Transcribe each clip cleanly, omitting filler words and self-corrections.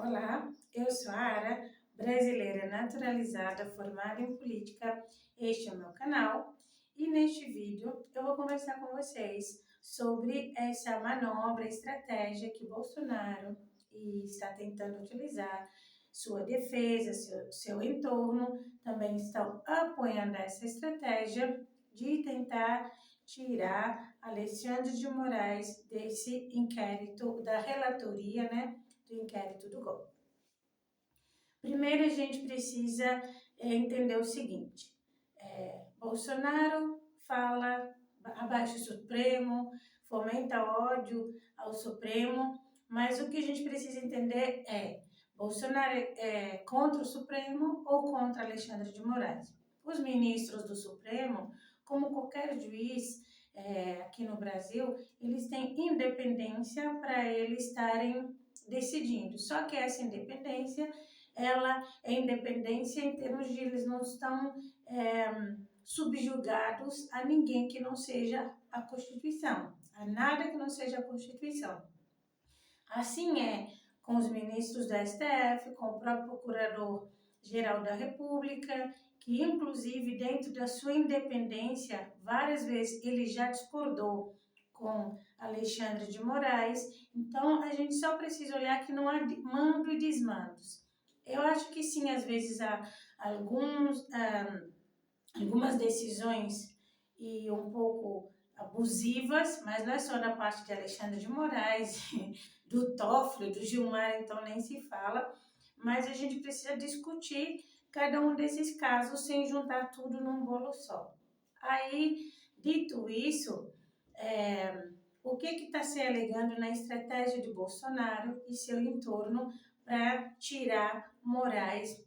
Olá, eu sou a Ara, brasileira naturalizada, formada em política. Este é o meu canal e neste vídeo eu vou conversar com vocês sobre essa manobra, estratégia que Bolsonaro está tentando utilizar. Sua defesa, seu entorno também estão apoiando essa estratégia de tentar tirar Alexandre de Moraes desse inquérito da relatoria, né? Do inquérito do golpe. Primeiro, a gente precisa entender o seguinte: Bolsonaro fala abaixo do Supremo, fomenta ódio ao Supremo, mas o que a gente precisa entender é: Bolsonaro é contra o Supremo ou contra Alexandre de Moraes? Os ministros do Supremo, como qualquer juiz aqui no Brasil, eles têm independência para eles estarem decidindo. Só que essa independência, ela é independência em termos de eles não estão subjugados a ninguém que não seja a Constituição, a nada que não seja a Constituição. Assim é com os ministros da STF, com o próprio Procurador-Geral da República, que inclusive dentro da sua independência, várias vezes ele já discordou com Alexandre de Moraes. Então, a gente só precisa olhar que não há mando e desmandos. Eu acho que sim, às vezes há algumas decisões e um pouco abusivas, mas não é só da parte de Alexandre de Moraes, do Toffoli, do Gilmar, então nem se fala, mas a gente precisa discutir cada um desses casos sem juntar tudo num bolo só. Aí, dito isso, o que está se alegando na estratégia de Bolsonaro e seu entorno para tirar Moraes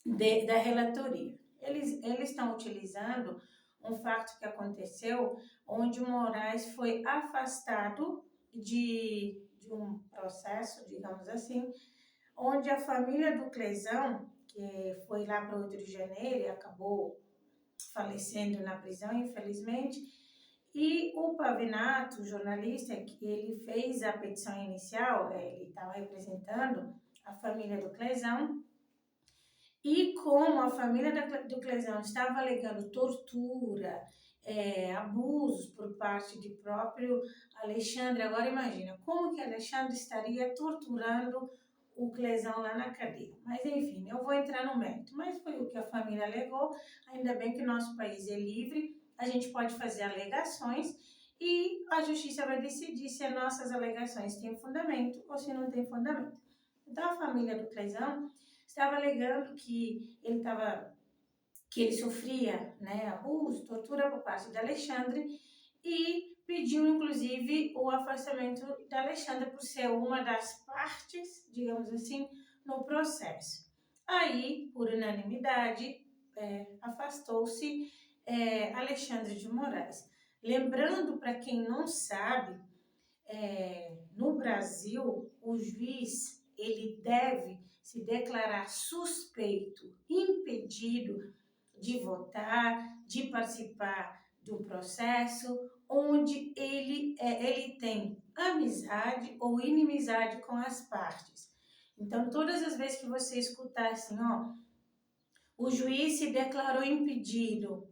da relatoria? Eles estão utilizando um fato que aconteceu, onde o Moraes foi afastado de um processo, digamos assim, onde a família do Clezão, que foi lá para o 8 de janeiro e acabou falecendo na prisão, infelizmente, e o Pavinato, jornalista, que ele fez a petição inicial, ele estava representando a família do Clezão, e como a família do Clezão estava alegando tortura, abusos por parte de próprio Alexandre, agora imagina, como que Alexandre estaria torturando o Clezão lá na cadeia? Mas enfim, eu vou entrar no mérito, mas foi o que a família alegou. Ainda bem que nosso país é livre, a gente pode fazer alegações e a justiça vai decidir se as nossas alegações têm fundamento ou se não tem fundamento. Então a família do Clezão estava alegando que ele sofria, né, abuso, tortura por parte de Alexandre e pediu inclusive o afastamento da Alexandre por ser uma das partes, digamos assim, no processo. Aí, por unanimidade, afastou-se Alexandre de Moraes. Lembrando, para quem não sabe, no Brasil, o juiz ele deve se declarar suspeito, impedido de votar, de participar do processo, onde ele tem amizade ou inimizade com as partes. Então, todas as vezes que você escutar assim, ó, o juiz se declarou impedido,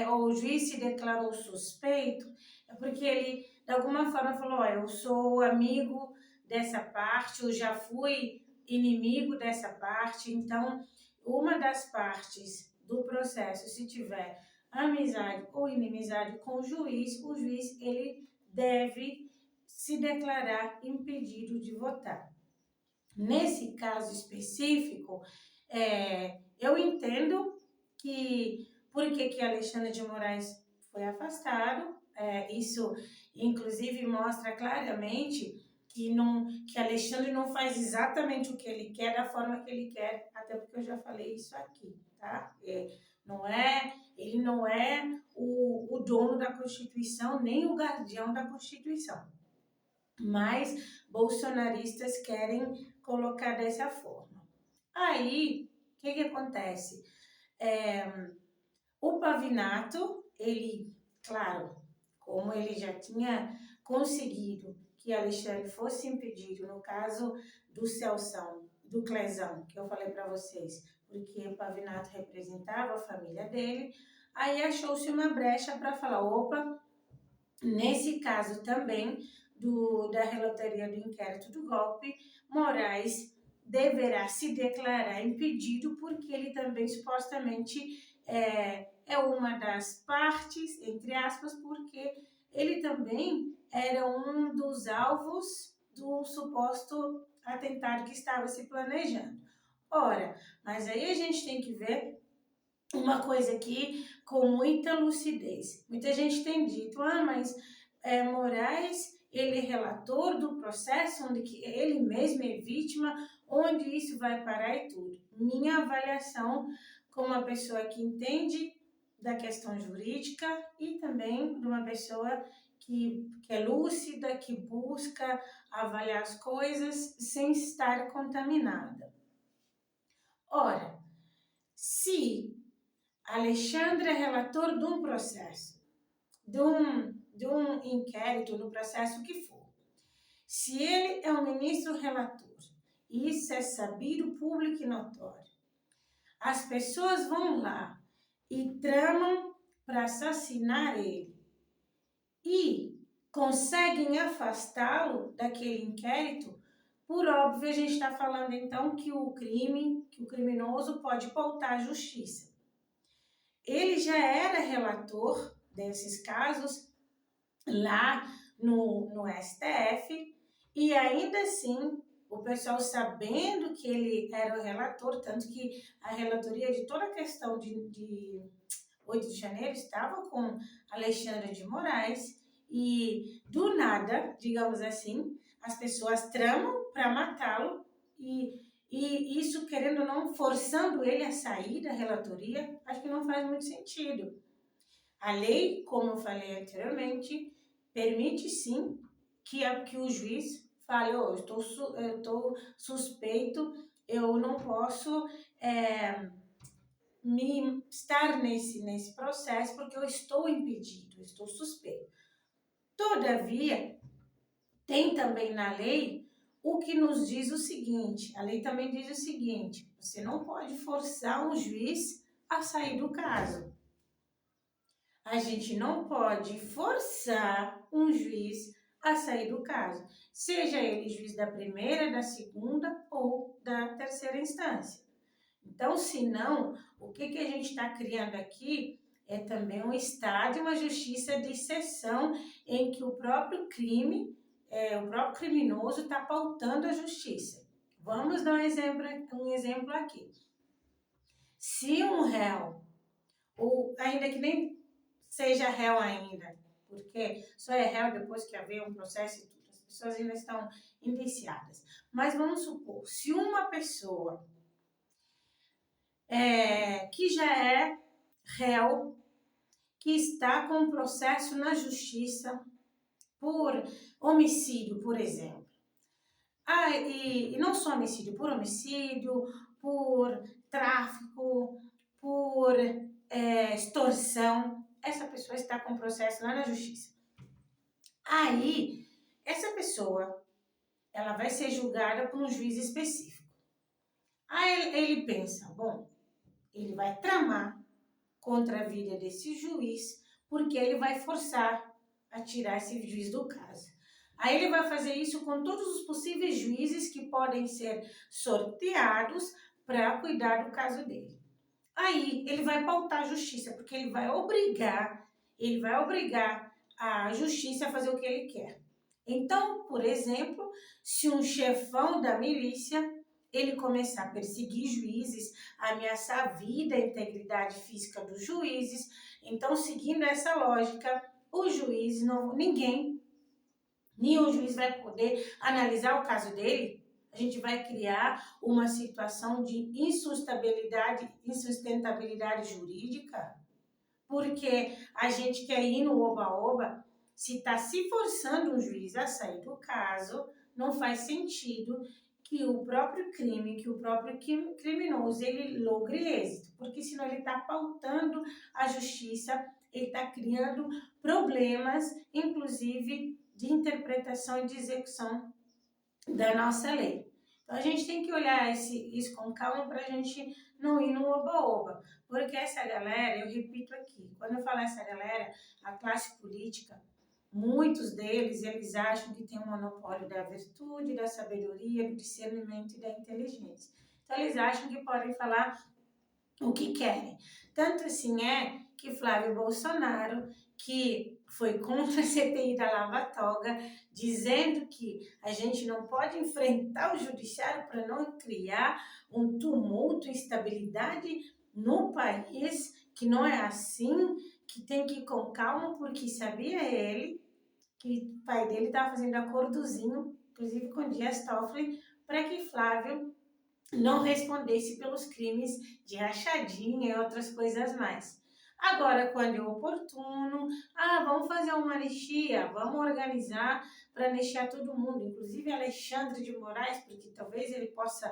ou o juiz se declarou suspeito, é porque ele, de alguma forma, falou, ó, eu sou amigo dessa parte, eu já fui inimigo dessa parte, então, uma das partes do processo, se tiver amizade ou inimizade com o juiz, ele deve se declarar impedido de votar. Nesse caso específico, eu entendo que por que Alexandre de Moraes foi afastado, isso inclusive mostra claramente que Alexandre não faz exatamente o que ele quer, da forma que ele quer, até porque eu já falei isso aqui, tá? Ele não é o dono da Constituição, nem o guardião da Constituição. Mas bolsonaristas querem colocar dessa forma. Aí, o que acontece? O Pavinato, ele, claro, como ele já tinha conseguido que Alexandre fosse impedido, no caso do Celção, do Clezão, que eu falei para vocês, porque o Pavinato representava a família dele, aí achou-se uma brecha para falar, opa, nesse caso também da relatoria do inquérito do golpe, Moraes deverá se declarar impedido porque ele também supostamente é uma das partes, entre aspas, porque ele também era um dos alvos do suposto atentado que estava se planejando. Ora, mas aí a gente tem que ver uma coisa aqui com muita lucidez. Muita gente tem dito, mas Moraes, ele é relator do processo onde que ele mesmo é vítima, onde isso vai parar e tudo. Minha avaliação como uma pessoa que entende da questão jurídica e também de uma pessoa que é lúcida, que busca avaliar as coisas sem estar contaminada. Ora, se Alexandre é relator de um processo, de um inquérito, no processo que for. Se ele é um ministro relator, e isso é sabido, público e notório, as pessoas vão lá e tramam para assassinar ele e conseguem afastá-lo daquele inquérito, por óbvio a gente está falando então que o criminoso pode pautar a justiça. Ele já era relator desses casos lá no STF e ainda assim o pessoal sabendo que ele era o relator, tanto que a relatoria de toda a questão de 8 de janeiro estava com Alexandre de Moraes e do nada, digamos assim, as pessoas tramam para matá-lo e isso, querendo ou não, forçando ele a sair da relatoria, acho que não faz muito sentido. A lei, como eu falei anteriormente, permite sim que o juiz fale, eu estou suspeito, eu não posso estar nesse processo porque eu estou impedido, eu estou suspeito. Todavia, tem também na lei o que nos diz o seguinte, a lei também diz o seguinte, você não pode forçar um juiz a sair do caso. A gente não pode forçar um juiz a sair do caso, seja ele juiz da primeira, da segunda ou da terceira instância. Então, senão, o que a gente está criando aqui é também um estado e uma justiça de exceção em que o próprio o próprio criminoso está pautando a justiça. Vamos dar um exemplo aqui. Se um réu, ou ainda que nem seja réu ainda, porque só é réu depois que haver um processo e tudo, as pessoas ainda estão indiciadas. Mas vamos supor, se uma pessoa que já é réu, que está com um processo na justiça por homicídio, por exemplo. E não só homicídio, por homicídio, por tráfico, por extorsão. Essa pessoa está com processo lá na justiça. Aí, essa pessoa, ela vai ser julgada por um juiz específico. Aí ele pensa, bom, ele vai tramar contra a vida desse juiz, porque ele vai forçar a tirar esse juiz do caso. Aí ele vai fazer isso com todos os possíveis juízes que podem ser sorteados para cuidar do caso dele. Aí ele vai pautar a justiça, porque ele vai obrigar a justiça a fazer o que ele quer. Então, por exemplo, se um chefão da milícia ele começar a perseguir juízes, ameaçar a vida, a integridade física dos juízes, então, seguindo essa lógica, o juiz, nenhum juiz vai poder analisar o caso dele. A gente vai criar uma situação de insustentabilidade jurídica, porque a gente quer ir no oba-oba. Se está se forçando um juiz a sair do caso, não faz sentido que o próprio criminoso, ele logre êxito, porque senão ele está pautando a justiça, ele está criando problemas, inclusive de interpretação e de execução da nossa lei. Então, a gente tem que olhar isso com calma para a gente não ir no oba-oba. Porque essa galera, eu repito aqui, quando eu falo essa galera, a classe política, muitos deles, eles acham que tem um monopólio da virtude, da sabedoria, do discernimento e da inteligência. Então, eles acham que podem falar o que querem. Tanto assim é que Flávio Bolsonaro, que foi contra a CPI da Lava Toga, dizendo que a gente não pode enfrentar o judiciário para não criar um tumulto, instabilidade no país, que não é assim, que tem que ir com calma, porque sabia ele que o pai dele estava fazendo acordozinho, inclusive com Dias Toffoli, para que Flávio não respondesse pelos crimes de rachadinha e outras coisas mais. Agora, quando é oportuno, vamos fazer uma anistia, vamos organizar para anistiar todo mundo, inclusive Alexandre de Moraes, porque talvez ele possa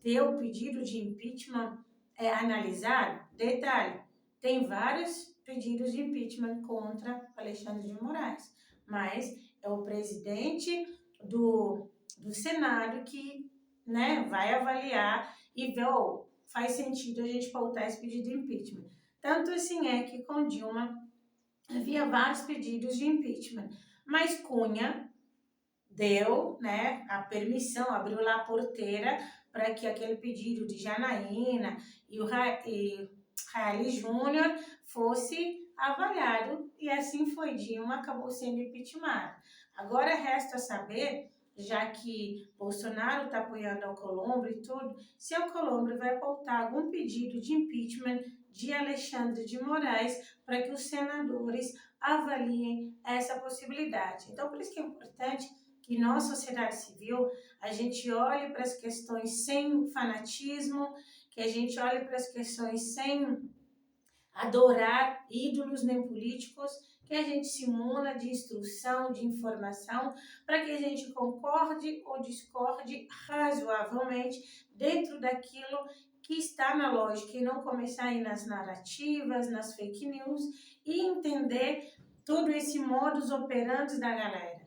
ter o pedido de impeachment analisado. Detalhe, tem vários pedidos de impeachment contra Alexandre de Moraes, mas é o presidente do Senado que vai avaliar e ver, faz sentido a gente pautar esse pedido de impeachment. Tanto assim é que com Dilma havia vários pedidos de impeachment, mas Cunha deu a permissão, abriu lá a porteira para que aquele pedido de Janaína e o Reale Júnior fosse avaliado, e assim foi. Dilma acabou sendo impeachment. Agora resta saber, já que Bolsonaro está apoiando Alcolumbre e tudo, se Alcolumbre vai pautar algum pedido de impeachment de Alexandre de Moraes para que os senadores avaliem essa possibilidade. Então, por isso que é importante que nós, sociedade civil, a gente olhe para as questões sem fanatismo, que a gente olhe para as questões sem adorar ídolos nem políticos, que a gente se muna de instrução, de informação, para que a gente concorde ou discorde razoavelmente dentro daquilo que está na lógica e não começar a ir nas narrativas, nas fake news e entender todo esse modus operandi da galera.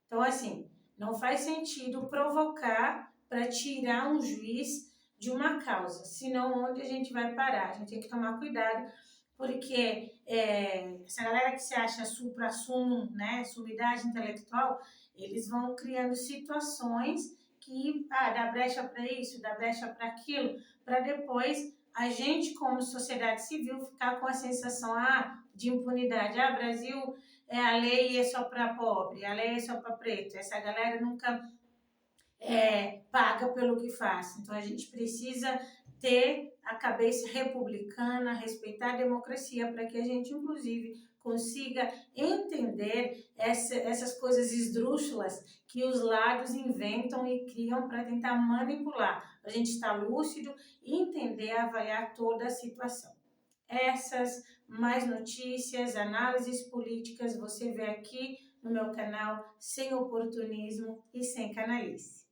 Então, assim, não faz sentido provocar para tirar um juiz de uma causa, senão onde a gente vai parar? A gente tem que tomar cuidado, porque essa galera que se acha supra-sumo, sumidade intelectual, eles vão criando situações que dá brecha para isso, dá brecha para aquilo, para depois a gente, como sociedade civil, ficar com a sensação de impunidade. Brasil, a lei é só para pobre, a lei é só para preto. Essa galera nunca paga pelo que faz. Então, a gente precisa ter a cabeça republicana, respeitar a democracia, para que a gente, inclusive, consiga entender essas coisas esdrúxulas que os lados inventam e criam para tentar manipular. A gente estar lúcido e entender, avaliar toda a situação. Essas, mais notícias, análises políticas, você vê aqui no meu canal, sem oportunismo e sem canalice.